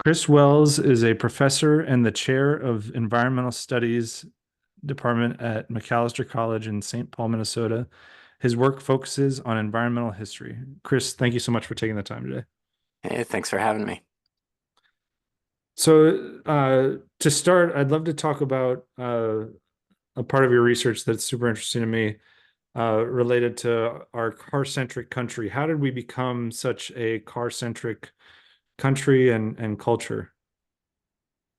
Chris Wells is a professor and the chair of environmental studies department at Macalester College in St. Paul, Minnesota. His work focuses on environmental history. Chris, thank you so much for taking the time today. Hey, thanks for having me. To start, I'd love to talk about a part of your research that's super interesting to me, related to our car-centric country. How did we become such a car-centric country and culture?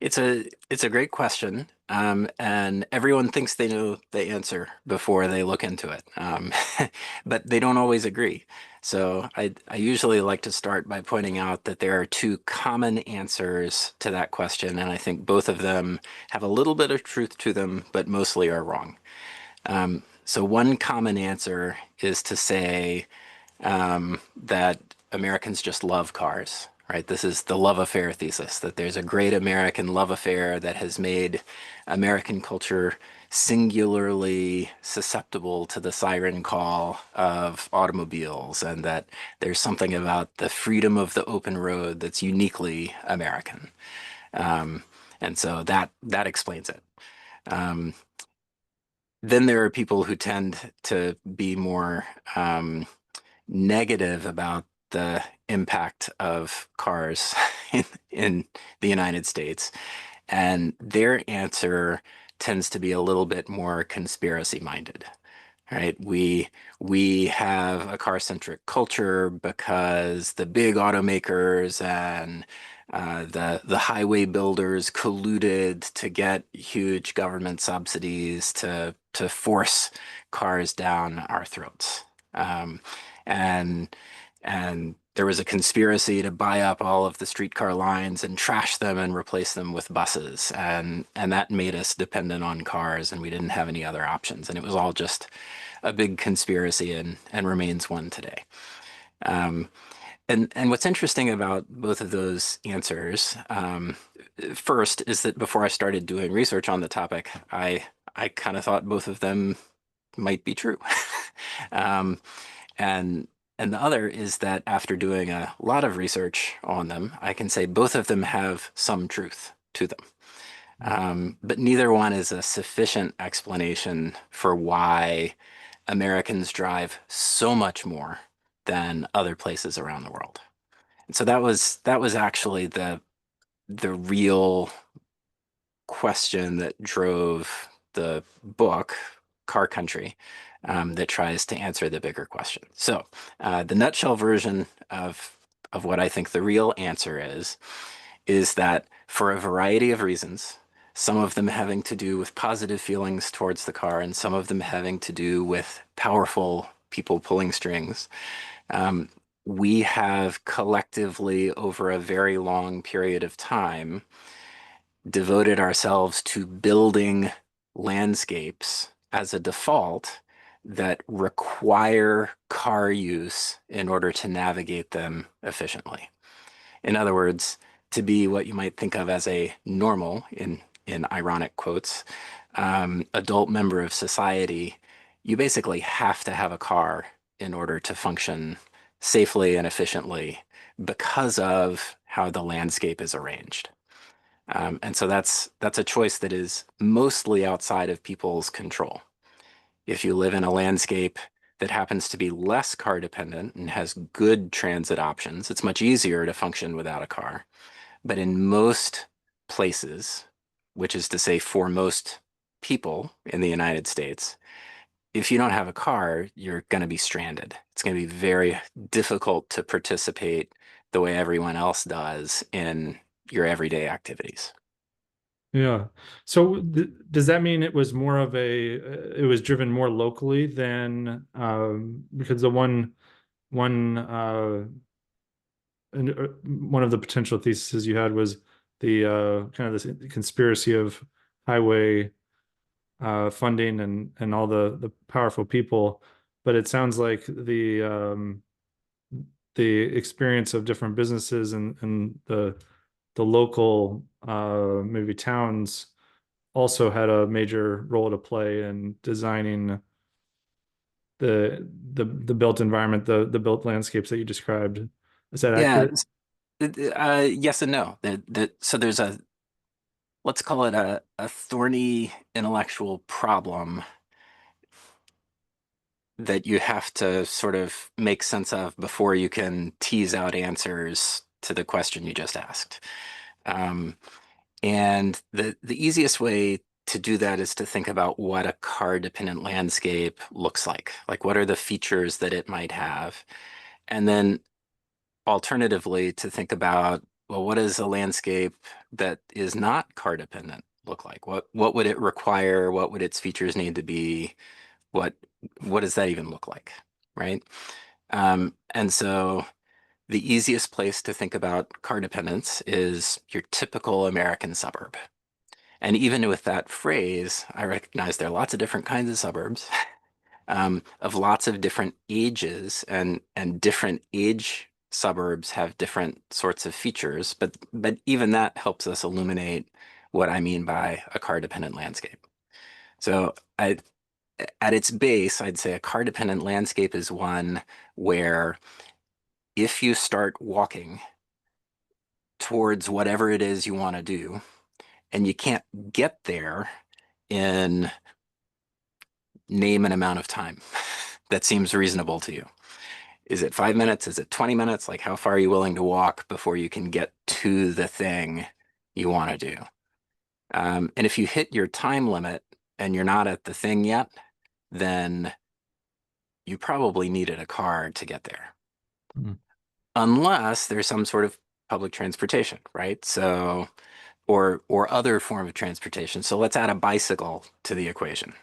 It's a great question, and everyone thinks they know the answer before they look into it, but they don't always agree. So I usually like to start by pointing out that there are two common answers to that question, and I think both of them have a little bit of truth to them, but mostly are wrong. So one common answer is to say that Americans just love cars, right? This is the love affair thesis, that there's a great American love affair that has made American culture singularly susceptible to the siren call of automobiles, and that there's something about the freedom of the open road that's uniquely American. Um, and so that explains it. Um, then there are people who tend to be more negative about the impact of cars in the United States. And their answer tends to be a little bit more conspiracy minded, right? We have a car-centric culture because the big automakers and the highway builders colluded to get huge government subsidies to force cars down our throats. Um, and and there was a conspiracy to buy up all of the streetcar lines and trash them and replace them with buses, and that made us dependent on cars, and we didn't have any other options, and it was all just a big conspiracy, and remains one today. Um, and what's interesting about both of those answers, first, is that before I started doing research on the topic, I kind of thought both of them might be true. Um, and and the other is that after doing a lot of research on them, I can say both of them have some truth to them. But neither one is a sufficient explanation for why Americans drive so much more than other places around the world. And so that was actually the real question that drove the book Car Country, that tries to answer the bigger question. So the nutshell version of what I think the real answer is that for a variety of reasons, some of them having to do with positive feelings towards the car, and some of them having to do with powerful people pulling strings, um, we have collectively, over a very long period of time, devoted ourselves to building landscapes as a default that require car use in order to navigate them efficiently. In other words, to be what you might think of as a normal, in ironic quotes, adult member of society, you basically have to have a car in order to function safely and efficiently because of how the landscape is arranged. And so that's a choice that is mostly outside of people's control. If you live in a landscape that happens to be less car dependent and has good transit options, it's much easier to function without a car. But in most places, which is to say for most people in the United States, if you don't have a car, you're going to be stranded. It's going to be very difficult to participate the way everyone else does in your everyday activities. Yeah. So does that mean it was more of it was driven more locally than, because the one one of the potential theses you had was the kind of this conspiracy of highway funding and all the powerful people, but it sounds like the experience of different businesses and the local maybe towns also had a major role to play in designing the built environment, the built landscapes that you described. Is that Yeah, accurate? Yes and no. So there's let's call it a thorny intellectual problem that you have to sort of make sense of before you can tease out answers to the question you just asked. Um, and the easiest way to do that is to think about what a car-dependent landscape looks like. Like, what are the features that it might have? And then alternatively, to think about, well, what does a landscape that is not car-dependent look like? What would it require? What would its features need to be? What what does that even look like, right? And so the easiest place to think about car dependence is your typical American suburb. And even with that phrase, I recognize there are lots of different kinds of suburbs, of lots of different ages, and different age suburbs have different sorts of features. But even that helps us illuminate what I mean by a car dependent landscape. So at its base, I'd say a car dependent landscape is one where if you start walking towards whatever it is you want to do, and you can't get there in name an amount of time that seems reasonable to you. Is it 5 minutes? Is it 20 minutes? Like, how far are you willing to walk before you can get to the thing you want to do? And if you hit your time limit and you're not at the thing yet, then you probably needed a car to get there. Mm. Unless there's some sort of public transportation, right? So, or other form of transportation. So let's add a bicycle to the equation.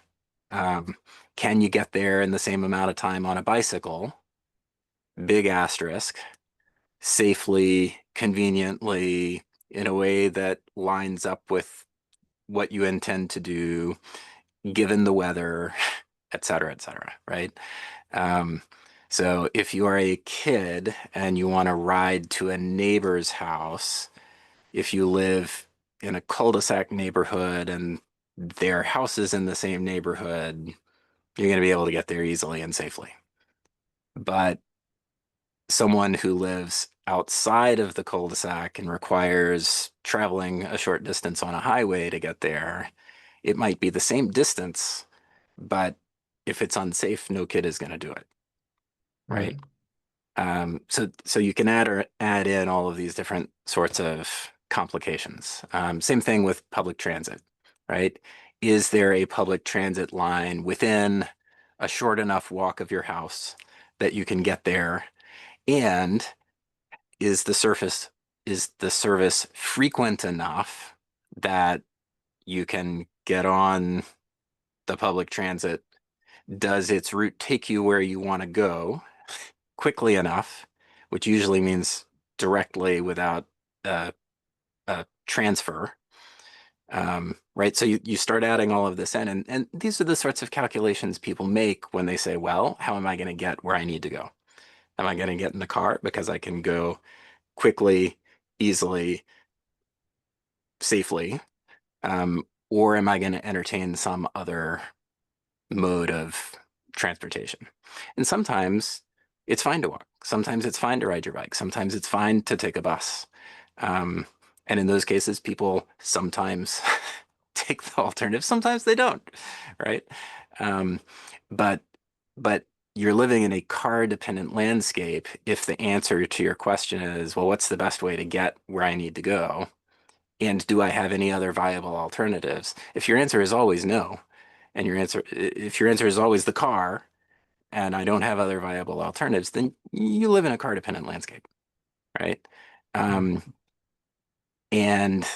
Um, can you get there in the same amount of time on a bicycle? Big asterisk. Safely, conveniently, in a way that lines up with what you intend to do, given the weather, et cetera, right? Um, so if you are a kid and you want to ride to a neighbor's house, if you live in a cul-de-sac neighborhood and their house is in the same neighborhood, you're going to be able to get there easily and safely. But someone who lives outside of the cul-de-sac and requires traveling a short distance on a highway to get there, it might be the same distance, but if it's unsafe, no kid is going to do it, Right. right? So you can add in all of these different sorts of complications. Same thing with public transit, right? Is there a public transit line within a short enough walk of your house that you can get there? And is the service frequent enough that you can get on the public transit? Does its route take you where you want to go quickly enough, which usually means directly without a, a transfer, right? So you start adding all of this in, and these are the sorts of calculations people make when they say, well, how am I going to get where I need to go? Am I going to get in the car because I can go quickly, easily, safely? Or am I going to entertain some other mode of transportation? And sometimes it's fine to walk. Sometimes it's fine to ride your bike. Sometimes it's fine to take a bus. Um, and in those cases, people sometimes take the alternative. Sometimes they don't, right? Um, but but you're living in a car-dependent landscape if the answer to your question is, well, what's the best way to get where I need to go? And do I have any other viable alternatives? If your answer is always no, and if your answer is always the car, and I don't have other viable alternatives, then you live in a car dependent landscape, right? Um, and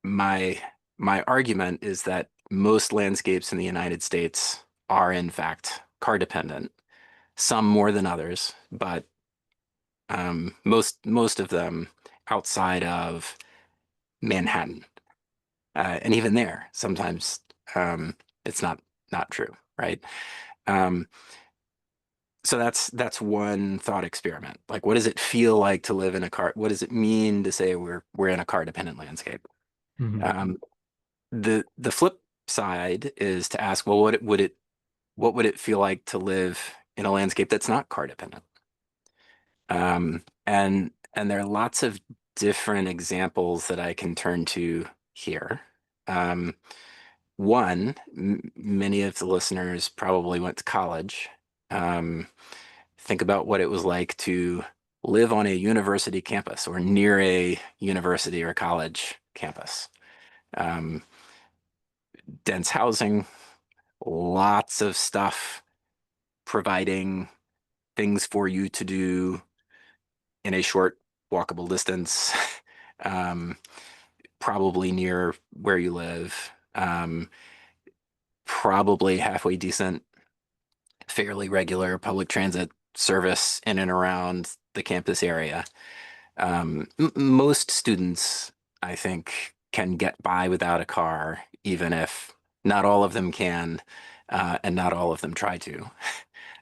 my my argument is that most landscapes in the United States are in fact car dependent, some more than others, but most of them outside of Manhattan. And even there, sometimes it's not true, right? Um, so that's one thought experiment. Like, what does it feel like to live in a car? What does it mean to say we're in a car dependent landscape? Mhm. Um, the flip side is to ask, well, what would it feel like to live in a landscape that's not car dependent? And there are lots of different examples that I can turn to here. Um, One, many of the listeners probably went to college. Um, think about what it was like to live on a university campus or near a university or college campus. Um, Dense housing, lots of stuff providing things for you to do in a short walkable distance, um, probably near where you live, probably halfway decent, fairly regular public transit service in and around the campus area. Most students, I think, can get by without a car, even if not all of them can, and not all of them try to.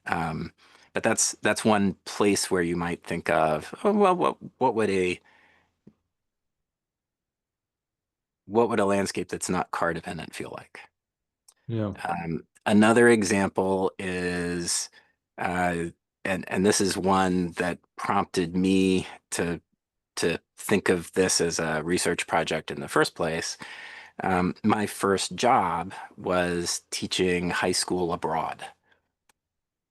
Um, but that's one place where you might think of, oh, well, what would a landscape that's not car dependent feel like? Yeah. Another example is, uh, and this is one that prompted me to think of this as a research project in the first place. My first job was teaching high school abroad.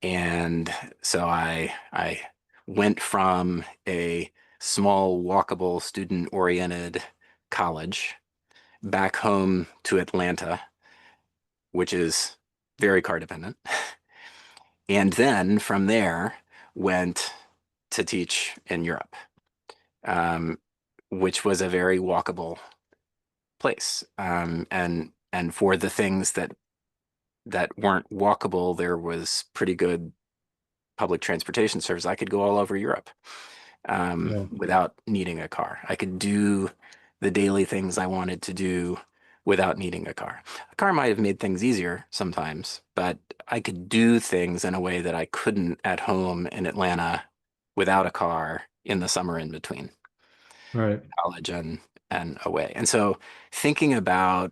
And so I went from a small, walkable, student-oriented college back home to Atlanta, which is very car dependent. And then from there went to teach in Europe, um, which was a very walkable place. And for the things that weren't walkable, there was pretty good public transportation service. I could go all over Europe, Yeah. without needing a car. I could do the daily things I wanted to do without needing a car. A car might have made things easier sometimes, but I could do things in a way that I couldn't at home in Atlanta without a car in the summer in between Right. college and away. And so thinking about,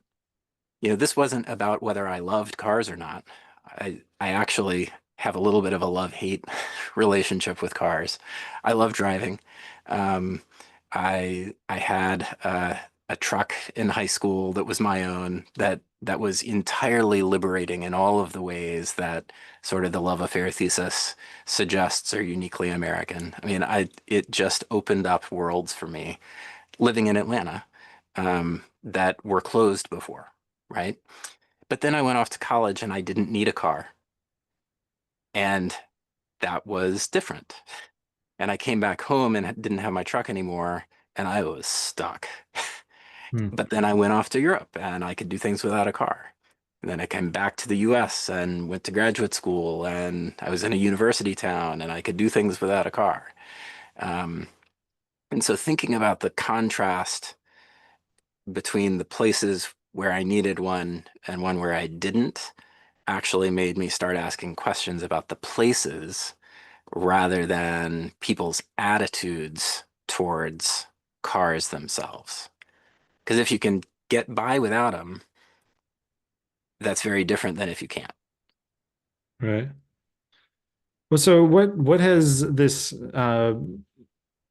this wasn't about whether I loved cars or not. I actually have a little bit of a love-hate relationship with cars. I love driving. Um, I had a truck in high school that was my own that was entirely liberating in all of the ways that sort of the love affair thesis suggests are uniquely American. I mean, it just opened up worlds for me living in Atlanta, that were closed before, right? But then I went off to college and I didn't need a car. And that was different. And I came back home and didn't have my truck anymore and I was stuck. Hmm. But then I went off to Europe and I could do things without a car. And then I came back to the US and went to graduate school and I was in a university town and I could do things without a car. Um, and so thinking about the contrast between the places where I needed one and one where I didn't actually made me start asking questions about the places rather than people's attitudes towards cars themselves. Because if you can get by without them, that's very different than if you can't. Right. Well, so what has this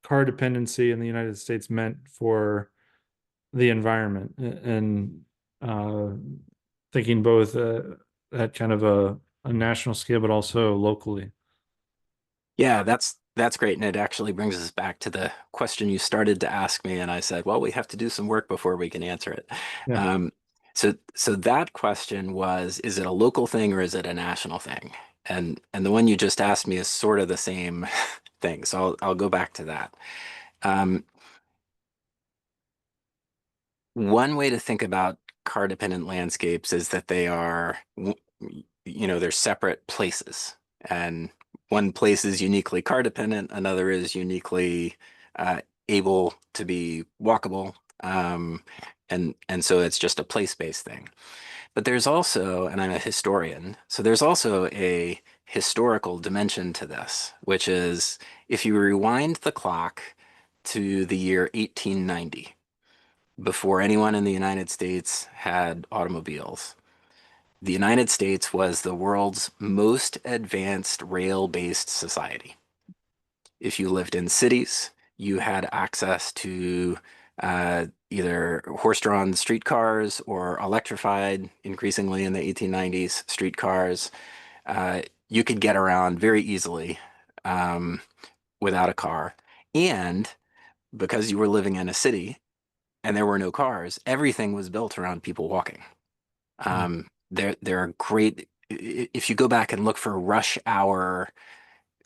car dependency in the United States meant for the environment and uh, thinking both at kind of a national scale, but also locally? Yeah, that's great. And it actually brings us back to the question you started to ask me. And I said, well, we have to do some work before we can answer it. Yeah. Um, so that question was, is it a local thing or is it a national thing? And the one you just asked me is sort of the same thing. So I'll go back to that. Um, One way to think about car dependent landscapes is that they are, they're separate places. And one place is uniquely car dependent, another is uniquely uh, able to be walkable. And so it's just a place-based thing. But there's also, and I'm a historian, so there's also a historical dimension to this, which is if you rewind the clock to the year 1890, before anyone in the United States had automobiles. The United States was the world's most advanced rail-based society. If you lived in cities, you had access to either horse-drawn streetcars or electrified, increasingly in the 1890s, streetcars. You could get around very easily um, without a car. And because you were living in a city and there were no cars, everything was built around people walking. Mm. There are great, if you go back and look for rush hour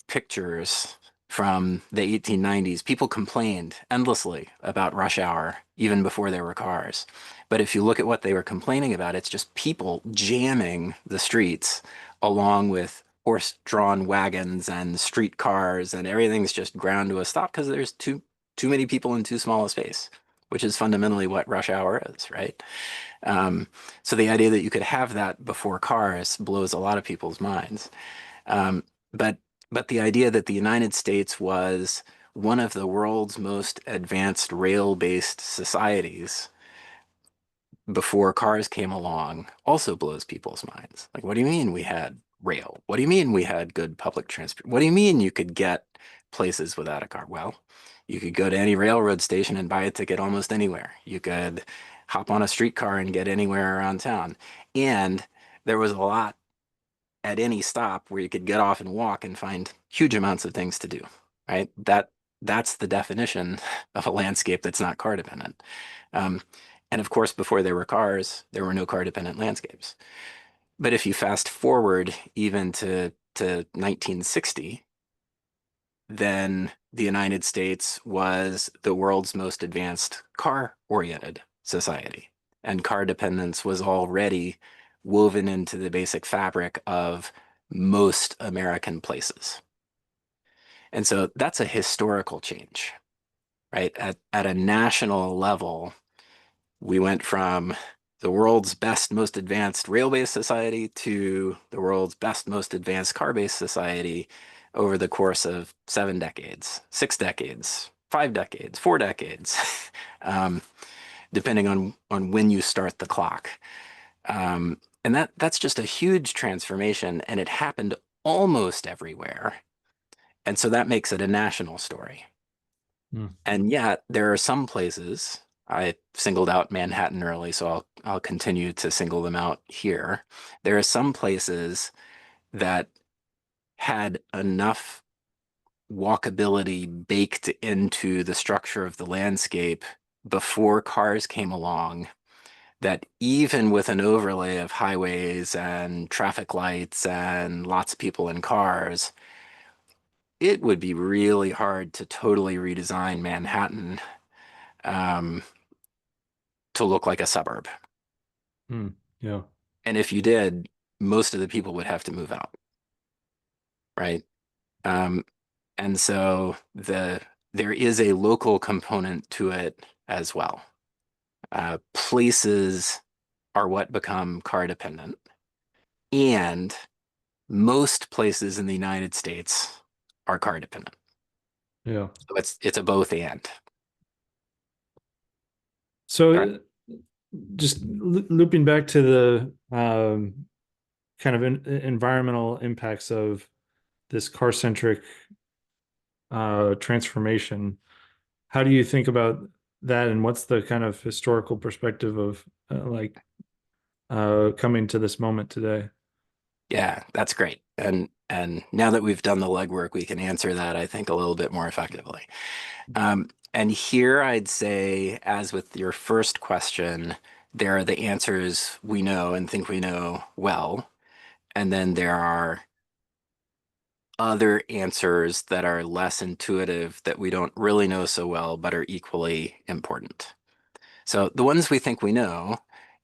pictures from the 1890s, people complained endlessly about rush hour even before there were cars. But if you look at what they were complaining about, it's just people jamming the streets along with horse-drawn wagons and streetcars, and everything's just ground to a stop because there's too many people in too small a space, which is fundamentally what rush hour is, right? Um, so the idea that you could have that before cars blows a lot of people's minds. Um, but but the idea that the United States was one of the world's most advanced rail-based societies before cars came along also blows people's minds. Like, what do you mean we had rail? What do you mean we had good public transport? What do you mean you could get places without a car? Well, you could go to any railroad station and buy a ticket almost anywhere. You could hop on a streetcar and get anywhere around town. And there was a lot at any stop where you could get off and walk and find huge amounts of things to do, right? That's the definition of a landscape that's not car dependent. Um, and of course, before there were cars, there were no car dependent landscapes. But if you fast forward even to 1960, then the United States was the world's most advanced car-oriented society. And car dependence was already woven into the basic fabric of most American places. And so that's a historical change, right? At a national level, we went from the world's best, most advanced rail-based society to the world's best, most advanced car-based society over the course of 7 decades, 6 decades, 5 decades, 4 decades, um, depending on when you start the clock. And that's just a huge transformation, and it happened almost everywhere. And so that makes it a national story. Mm. And yet there are some places, I singled out Manhattan early, so I'll continue to single them out here. There are some places that had enough walkability baked into the structure of the landscape before cars came along that even with an overlay of highways and traffic lights and lots of people in cars, it would be really hard to totally redesign Manhattan um, to look like a suburb. Mm. Yeah. And if you did, most of the people would have to move out, right? Um, and so there is a local component to it as well. Places are what become car dependent, and most places in the United States are car dependent. Yeah. So it's a both and. All right. So just looping back to the kind of environmental impacts of this car-centric transformation, how do you think about that, and what's the kind of historical perspective of coming to this moment today? Yeah, that's great. And now that we've done the legwork, we can answer that, I think, a little bit more effectively. And here I'd say, as with your first question, there are the answers we know and think we know well, and then there are other answers that are less intuitive that we don't really know so well, but are equally important. So the ones we think we know,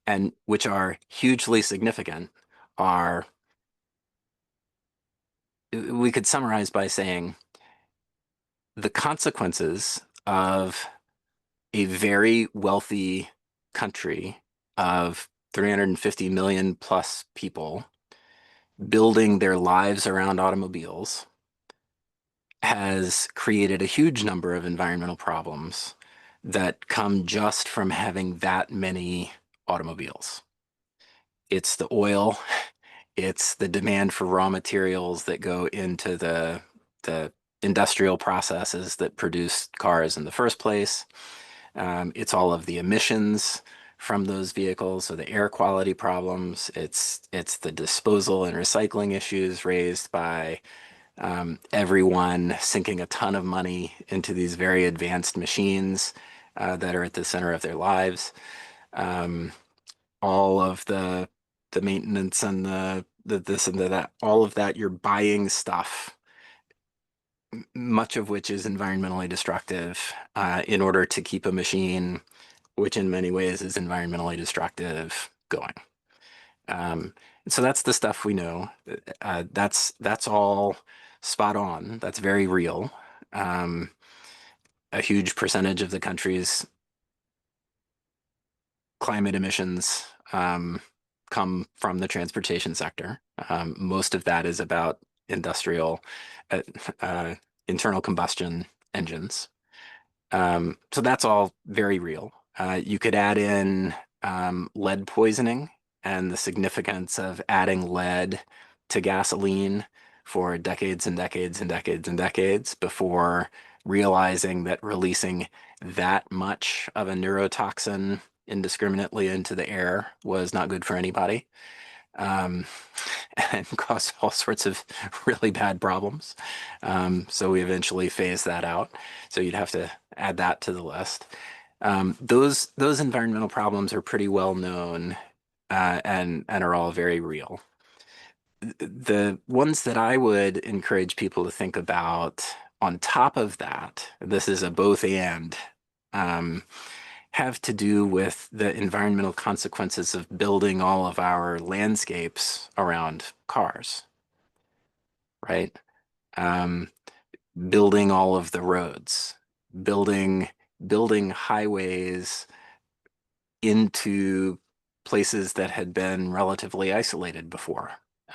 and which are hugely significant, are we could summarize by saying the consequences of a very wealthy country of 350 million plus people building their lives around automobiles has created a huge number of environmental problems that come just from having that many automobiles. It's the oil, it's the demand for raw materials that go into the industrial processes that produced cars in the first place. It's all of the emissions from those vehicles, so the air quality problems. It's the disposal and recycling issues raised by everyone sinking a ton of money into these very advanced machines that are at the center of their lives. Um, all of the maintenance and the this and the that, all of that, you're buying stuff, much of which is environmentally destructive, in order to keep a machine, which in many ways is environmentally destructive, going. Um, so that's the stuff we know. That's all spot on. That's very real. Um, a huge percentage of the country's climate emissions come from the transportation sector. Most of that is about industrial, uh, uh, internal combustion engines. So that's all very real. You could add in lead poisoning and the significance of adding lead to gasoline for decades and decades and decades and decades before realizing that releasing that much of a neurotoxin indiscriminately into the air was not good for anybody, um, and caused all sorts of really bad problems. So we eventually phased that out. So you'd have to add that to the list. Those environmental problems are pretty well known, and are all very real. The ones that I would encourage people to think about on top of that, this is a both and, um, have to do with the environmental consequences of building all of our landscapes around cars, right? Um, building all of the roads, building building highways into places that had been relatively isolated before,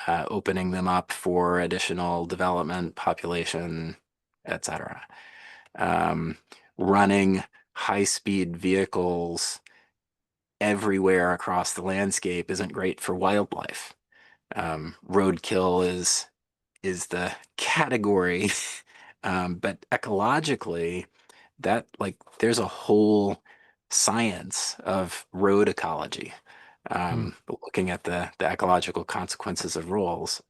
opening them up for additional development, population, etc. Um, running high-speed vehicles everywhere across the landscape isn't great for wildlife. Roadkill is the category, but ecologically, that like there's a whole science of road ecology, Hmm. looking at the ecological consequences of roads.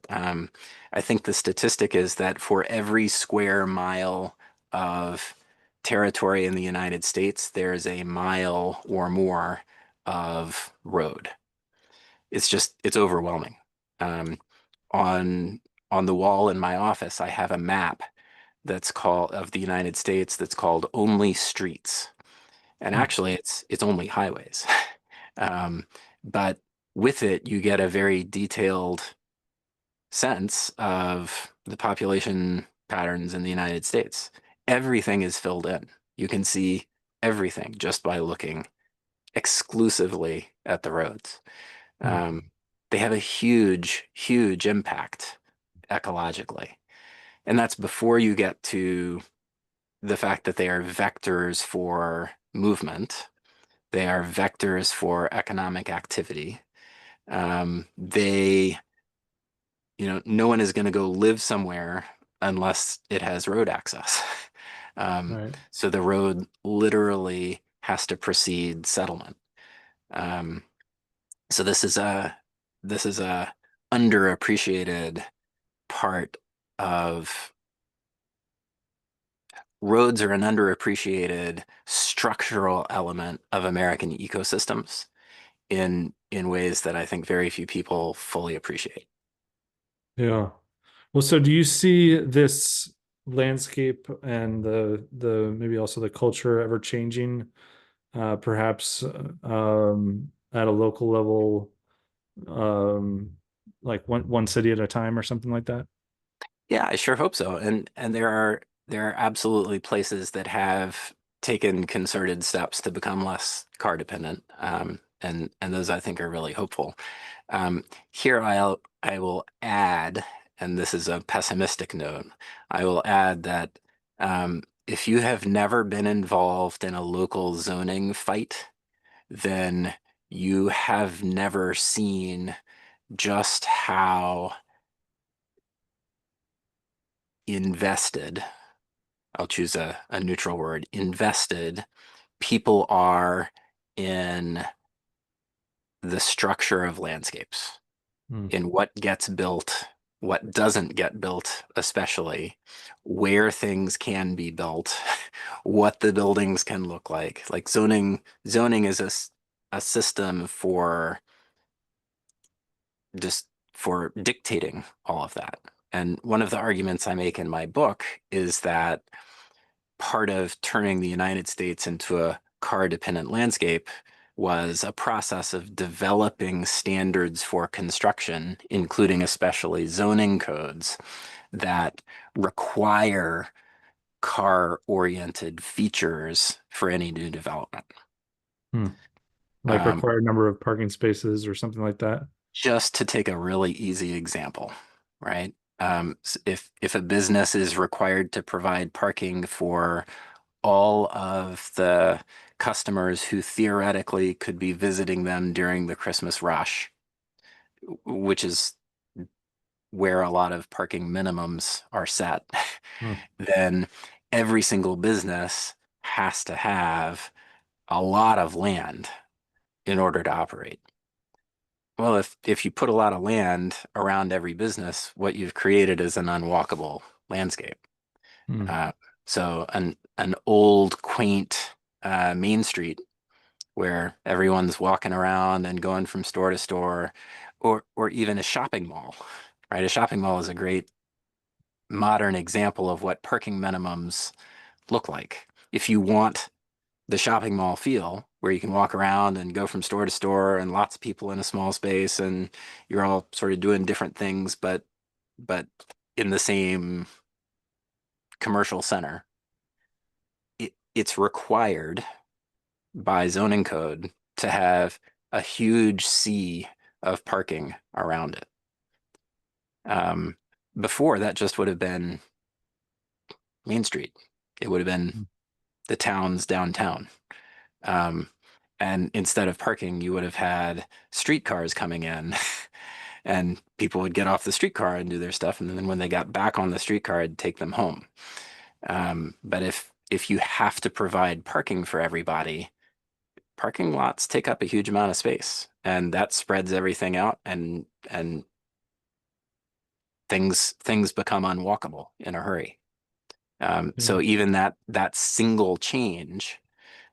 I think the statistic is that for every square mile of territory in the United States, there's a mile or more of road. It's overwhelming. Um, on on the wall in my office, I have a map that's called of the United States that's called Only Streets. And Hmm. actually it's only highways. Um, but with it, you get a very detailed sense of the population patterns in the United States. Everything is filled in. You can see everything just by looking exclusively at the roads. Hmm. Um, they have a huge, huge impact ecologically. And that's before you get to the fact that they are vectors for movement. They are vectors for economic activity. They, no one is going to go live somewhere unless it has road access. Right. So the road literally has to precede settlement. Um, so this is a underappreciated part of roads are an underappreciated structural element of American ecosystems in ways that I think very few people fully appreciate. Yeah. Well, so do you see this landscape and the maybe also the culture ever changing, perhaps at a local level, um, like one city at a time or something like that? Yeah, I sure hope so. And there are absolutely places that have taken concerted steps to become less car dependent. And those I think are really hopeful. Here I will add, and this is a pessimistic note, I will add that if you have never been involved in a local zoning fight, then you have never seen just how invested, I'll choose a neutral word, invested people are in the structure of landscapes, Mm, in what gets built, what doesn't get built, especially where things can be built, what the buildings can look like. Like zoning is a system for just for dictating all of that. And one of the arguments I make in my book is that part of turning the United States into a car dependent landscape was a process of developing standards for construction, including especially zoning codes that require car oriented features for any new development. mm. Like Um, required number of parking spaces or something like that. just to take a really easy example, right? If a business is required to provide parking for all of the customers who theoretically could be visiting them during the Christmas rush, which is where a lot of parking minimums are set, Mm, then every single business has to have a lot of land in order to operate. Well, if you put a lot of land around every business, what you've created is an unwalkable landscape. mm, Uh, so an old, quaint main street where everyone's walking around and going from store to store, or even a shopping mall, right? A shopping mall is a great modern example of what parking minimums look like. If you want the shopping mall feel, where you can walk around and go from store to store and lots of people in a small space and you're all sort of doing different things, but in the same commercial center, it's required by zoning code to have a huge sea of parking around it. Um, Before that just would have been Main Street. It would have been mm, the town's downtown. Um, and instead of parking, you would have had streetcars coming in and people would get off the streetcar and do their stuff. And then when they got back on the streetcar, it'd take them home. But if you have to provide parking for everybody, parking lots take up a huge amount of space, and that spreads everything out, and things become unwalkable in a hurry. yeah, So even that single change,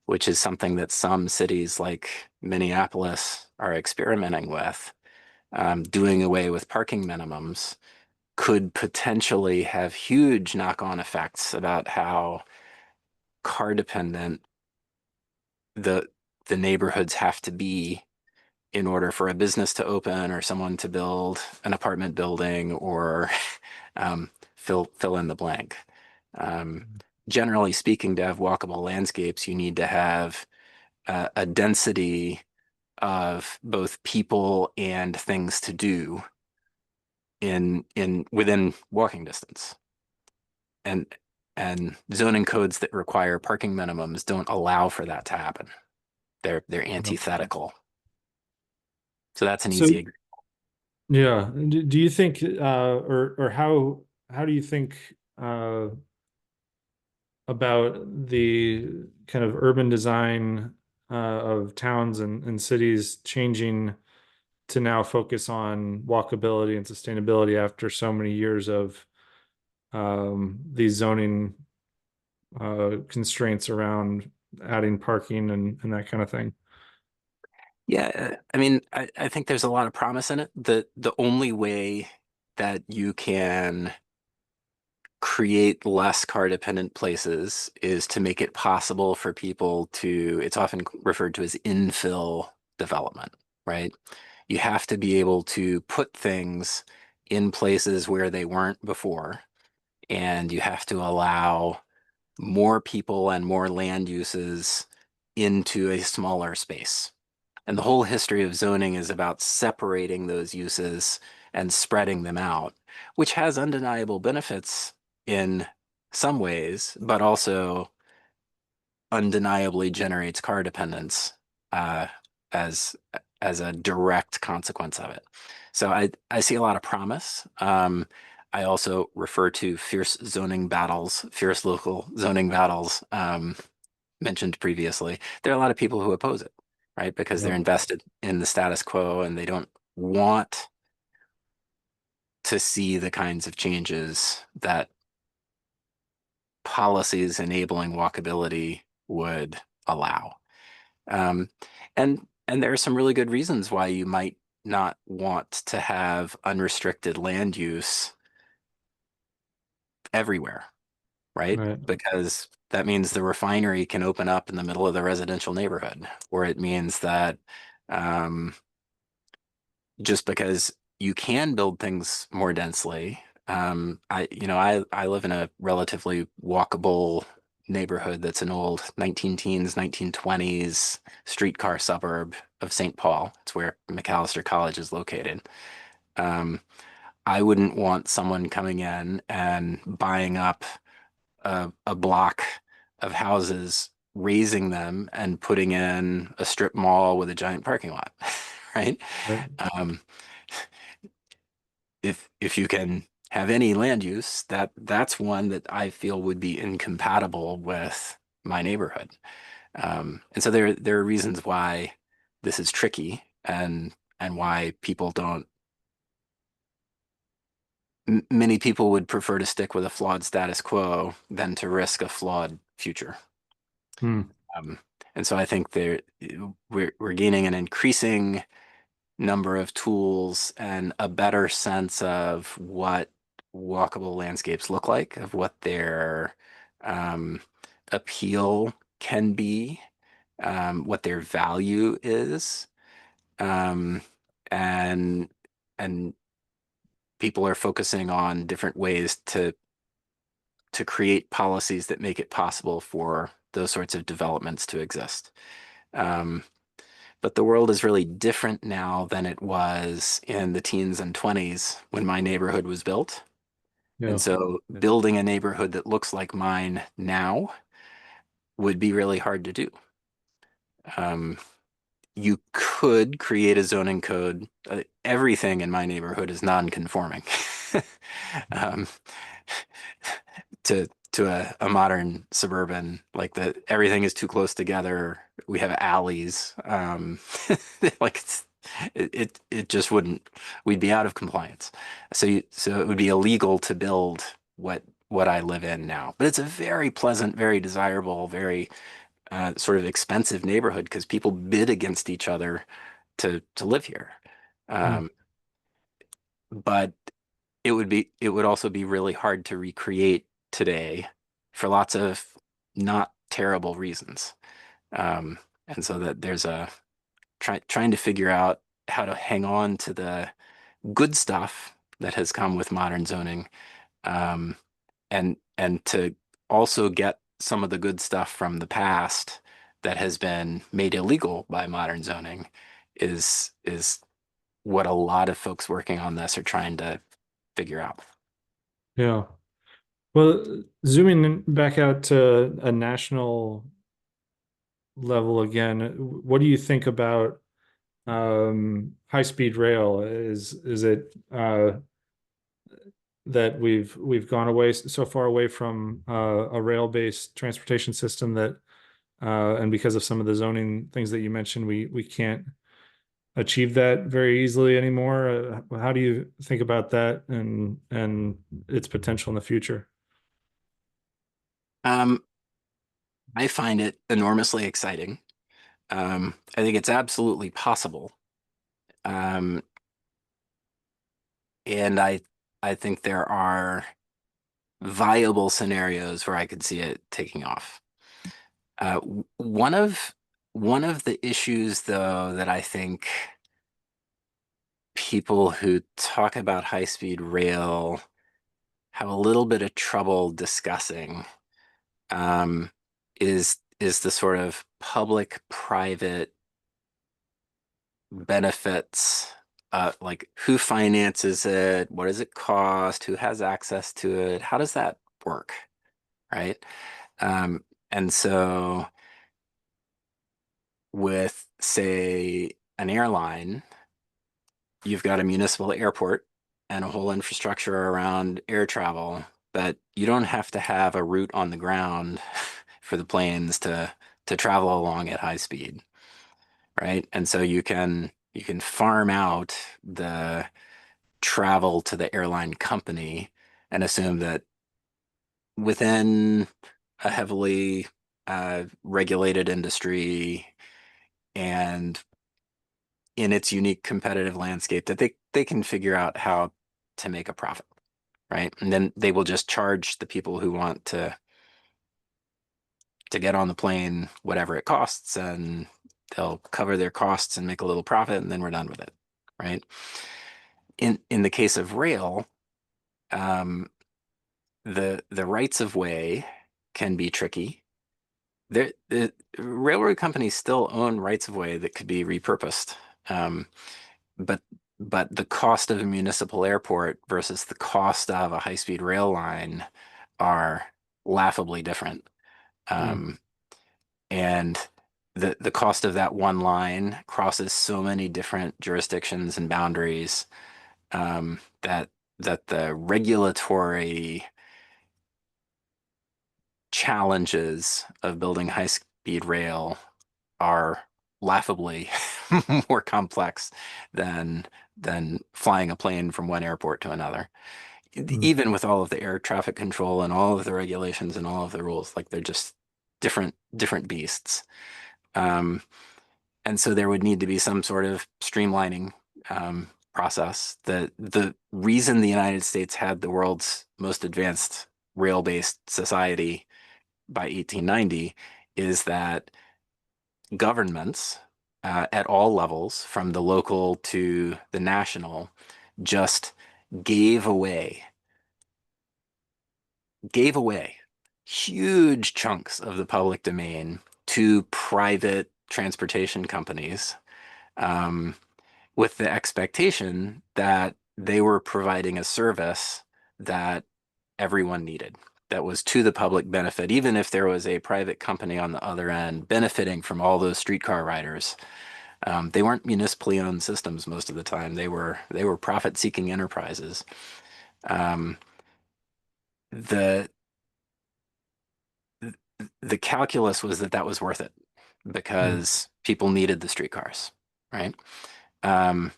which is something that some cities like Minneapolis are experimenting with, doing away with parking minimums, could potentially have huge knock-on effects about how car dependent the the neighborhoods have to be in order for a business to open or someone to build an apartment building or fill in the blank. Um, Generally speaking, to have walkable landscapes, you need to have a density of both people and things to do in within walking distance. And and zoning codes that require parking minimums don't allow for that to happen. They're yeah. antithetical. So that's an So easy. yeah, do you think or how do you think about the kind of urban design of towns and cities changing to now focus on walkability and sustainability after so many years of these zoning constraints around adding parking and that kind of thing. Yeah, I mean, I think there's a lot of promise in it. The only way that you can create less car dependent places is to make it possible for people to, it's often referred to as infill development, right? You have to be able to put things in places where they weren't before, and you have to allow more people and more land uses into a smaller space. And the whole history of zoning is about separating those uses and spreading them out, which has undeniable benefits in some ways, but also undeniably generates car dependence uh, as as a direct consequence of it. So I see a lot of promise. I also refer to fierce local zoning battles mentioned previously. There are a lot of people who oppose it, right? Because they're Yeah. invested in the status quo and they don't want to see the kinds of changes that policies enabling walkability would allow. Um, and there are some really good reasons why you might not want to have unrestricted land use everywhere, right? Right. Because that means the refinery can open up in the middle of the residential neighborhood, or it means that um, just because you can build things more densely. I live in a relatively walkable neighborhood that's an old 19 teens, 1920s streetcar suburb of St. Paul. It's where Macalester College is located. Um, I wouldn't want someone coming in and buying up a block of houses, raising them, and putting in a strip mall with a giant parking lot, right? Right. Um, if you can have any land use, that's one that I feel would be incompatible with my neighborhood. And so there are reasons why this is tricky and why people don't. Many people would prefer to stick with a flawed status quo than to risk a flawed future. Hmm. Um, and so I think we're gaining an increasing number of tools and a better sense of what walkable landscapes look like, of what their um, appeal can be, what their value is, um, and and people are focusing on different ways to create policies that make it possible for those sorts of developments to exist. Um, But the world is really different now than it was in the teens and 20s when my neighborhood was built. And Yeah. so building a neighborhood that looks like mine now would be really hard to do. Um, you could create a zoning code. Everything in my neighborhood is non-conforming. um, to a modern suburban, like that everything is too close together. We have alleys. Like it just wouldn't, we'd be out of compliance. So it would be illegal to build what I live in now. But it's a very pleasant, very desirable, very sort of expensive neighborhood because people bid against each other to live here. Hmm. Um, but it would also be really hard to recreate today for lots of not terrible reasons. Um, and so that there's a trying to figure out how to hang on to the good stuff that has come with modern zoning, um, and to also get some of the good stuff from the past that has been made illegal by modern zoning is what a lot of folks working on this are trying to figure out. Yeah. Well, zooming back out to a national level again, what do you think about high-speed rail? Is it that we've gone away so far away from a rail-based transportation system that and because of some of the zoning things that you mentioned, we can't achieve that very easily anymore. How do you think about that and its potential in the future? Um, I find it enormously exciting. I think it's absolutely possible. Um, and I think there are viable scenarios where I could see it taking off. One of the issues, though, that I think people who talk about high-speed rail have a little bit of trouble discussing um, is the sort of public-private benefits, like who finances it, what does it cost, who has access to it, how does that work, right? And so with, say, an airline, you've got a municipal airport, and a whole infrastructure around air travel, but you don't have to have a route on the ground for the planes to travel along at high speed, right? And so you can farm out the travel to the airline company and assume that within a heavily regulated industry and in its unique competitive landscape that they can figure out how to make a profit, right? And then they will just charge the people who want to get on the plane whatever it costs, and they'll cover their costs and make a little profit, and then we're done with it, right? In the case of rail, um, the rights of way can be tricky. The railroad companies still own rights of way that could be repurposed. Um, but but the cost of a municipal airport versus the cost of a high-speed rail line are laughably different. Mm. Um, and the cost of that one line crosses so many different jurisdictions and boundaries, that the regulatory challenges of building high-speed rail are laughably more complex than flying a plane from one airport to another. Mm. Even with all of the air traffic control and all of the regulations and all of the rules, like they're just different beasts. Um, and so there would need to be some sort of streamlining process. The reason the United States had the world's most advanced rail-based society by 1890 is that governments at all levels, from the local to the national, just gave away gave away huge chunks of the public domain to private transportation companies, um, with the expectation that they were providing a service that everyone needed, that was to the public benefit, even if there was a private company on the other end benefiting from all those streetcar riders. They weren't municipally owned systems most of the time. They were profit-seeking enterprises. Um, the the calculus was that that was worth it Mm. because people needed the streetcars, right? Um,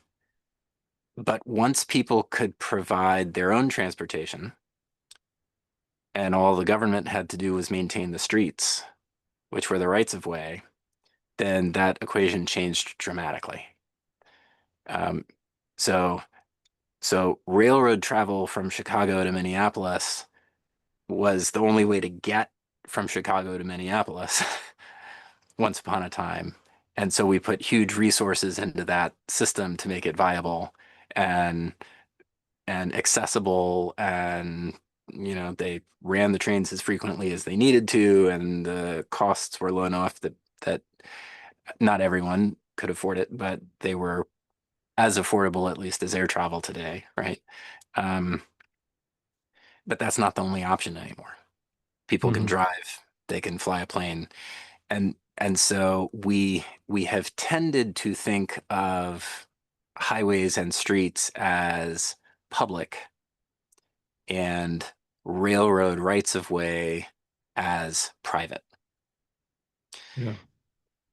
but once people could provide their own transportation and all the government had to do was maintain the streets, which were the rights of way, then that equation changed dramatically. Um, so, so railroad travel from Chicago to Minneapolis was the only way to get from Chicago to Minneapolis once upon a time. And so we put huge resources into that system to make it viable and accessible, and they ran the trains as frequently as they needed to, and the costs were low enough that not everyone could afford it, but they were as affordable at least as air travel today, right? Um, but that's not the only option anymore. People can Mhm. drive, they can fly a plane, and so we have tended to think of highways and streets as public and railroad rights of way as private. Yeah.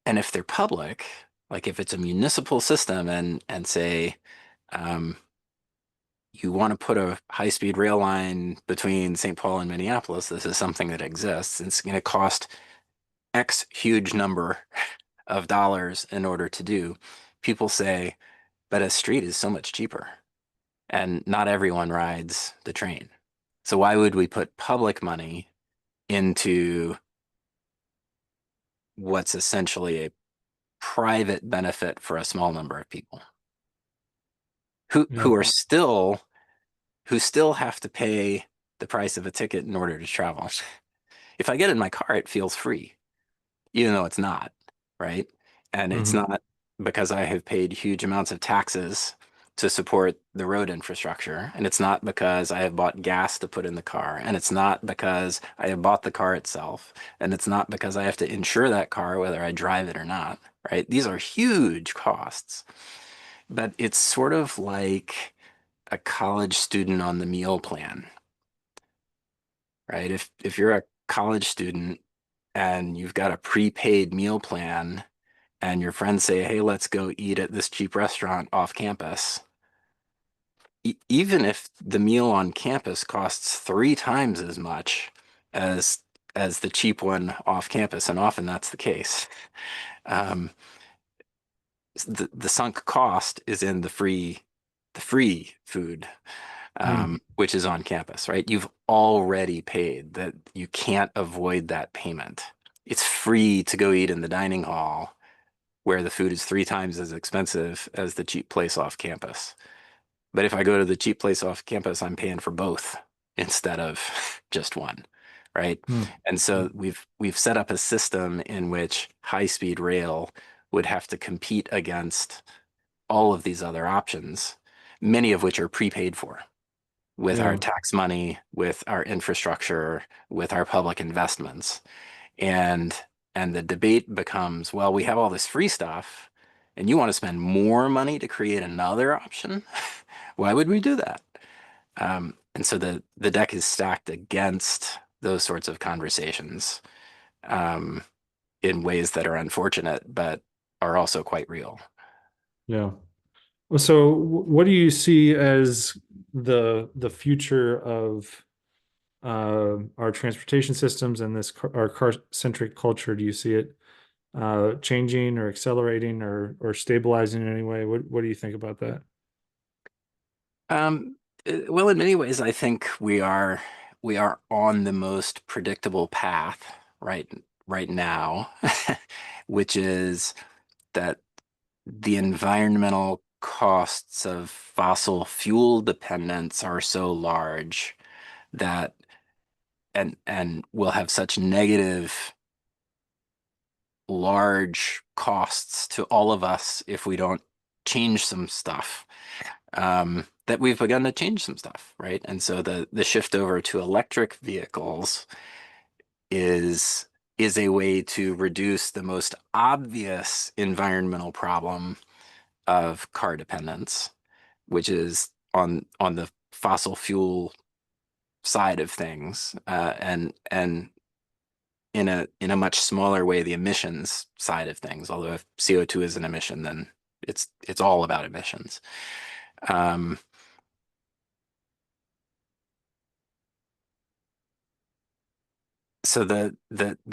And if they're public, like if it's a municipal system and say, um, you want to put a high-speed rail line between St. Paul and Minneapolis, this is something that exists. It's going to cost X huge number of dollars in order to do. People say, but a street is so much cheaper, and not everyone rides the train. So why would we put public money into what's essentially a private benefit for a small number of people who Yeah. who are still who still have to pay the price of a ticket in order to travel? If I get in my car, it feels free, even though it's not, right? And it's Mhm. not because I have paid huge amounts of taxes to support the road infrastructure. And it's not because I have bought gas to put in the car. And it's not because I have bought the car itself. And it's not because I have to insure that car whether I drive it or not, right? These are huge costs. But it's sort of like a college student on the meal plan, right? If you're a college student and you've got a prepaid meal plan and your friends say, "Hey, let's go eat at this cheap restaurant off campus," even if the meal on campus costs 3 times as much as the cheap one off campus, and often that's the case, um, the sunk cost is in the free food, Mm, which is on campus, right? You've already paid that. You can't avoid that payment. It's free to go eat in the dining hall where the food is 3 times as expensive as the cheap place off campus. But if I go to the cheap place off campus, I'm paying for both instead of just one, right? mm, And mm, so we've set up a system in which high-speed rail would have to compete against all of these other options, many of which are prepaid for with our yeah, tax money, with our infrastructure, with our public investments. And the debate becomes, well, we have all this free stuff, and you want to spend more money to create another option? Why would we do that? And so the deck is stacked against those sorts of conversations, um, in ways that are unfortunate, but are also quite real. yeah. Well, so what do you see as the future of our transportation systems and our car-centric culture? Do you see it changing or accelerating or stabilizing in any way? What do you think about that? Um, well, in many ways, I think we are on the most predictable path right now, which is that the environmental costs of fossil fuel dependence are so large that and will have such negative large costs to all of us if we don't change some stuff, that we've begun to change some stuff, right? And so the shift over to electric vehicles is a way to reduce the most obvious environmental problem of car dependence, which is on the fossil fuel side of things, and in a much smaller way, the emissions side of things. Although if CO2 is an emission, then it's all about emissions. Um, so the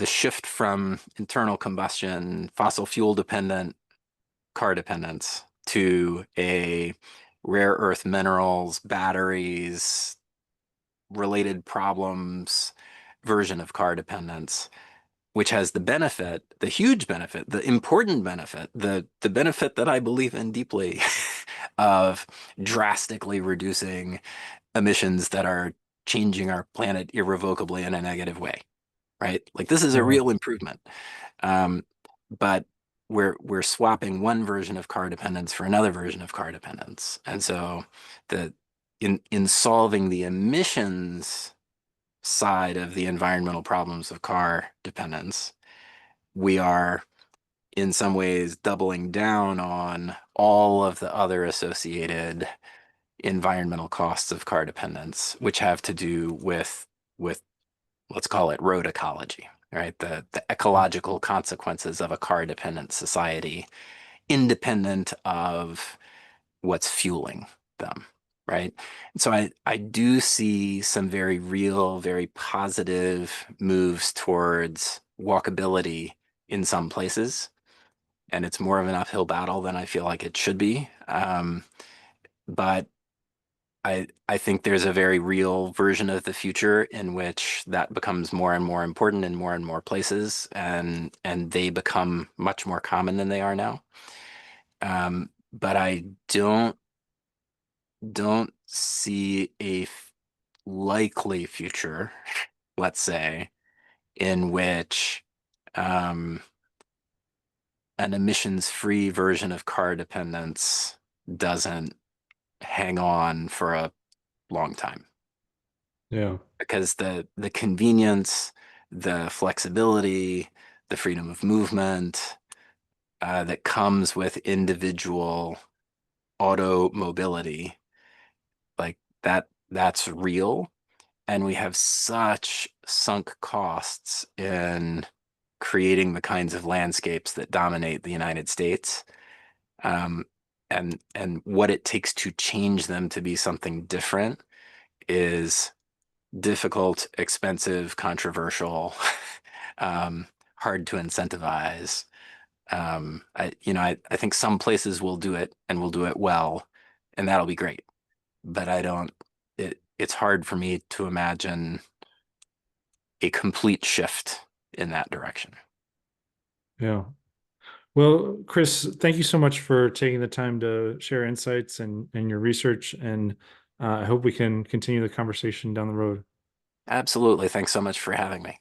shift from internal combustion, fossil fuel dependent car dependence to a rare earth minerals, batteries, related problems version of car dependence, which has the benefit, the huge benefit, the important benefit, the benefit that I believe in deeply of drastically reducing emissions that are changing our planet irrevocably in a negative way, right? Like this is a Yeah, real improvement. Um, but we're swapping one version of car dependence for another version of car dependence. And so the in solving the emissions side of the environmental problems of car dependence, we are in some ways doubling down on all of the other associated environmental costs of car dependence, which have to do with let's call it road ecology, right? The ecological consequences of a car dependent society, independent of what's fueling them, right? And so I do see some very real, very positive moves towards walkability in some places, and it's more of an uphill battle than I feel like it should be. But I think there's a very real version of the future in which that becomes more and more important in more and more places, and they become much more common than they are now. But I don't see a likely future, let's say, in which um, an emissions-free version of car dependence doesn't hang on for a long time. yeah, Because the convenience, the flexibility, the freedom of movement that comes with individual auto mobility Like that's real. And we have such sunk costs in creating the kinds of landscapes that dominate the United States, um, and what it takes to change them to be something different is difficult, expensive, controversial, um, hard to incentivize. I think some places will do it and will do it well, and that'll be great. But I don't. It's hard for me to imagine a complete shift in that direction. Yeah. Well, Chris, thank you so much for taking the time to share insights and your research. And I hope we can continue the conversation down the road. Absolutely. Thanks so much for having me.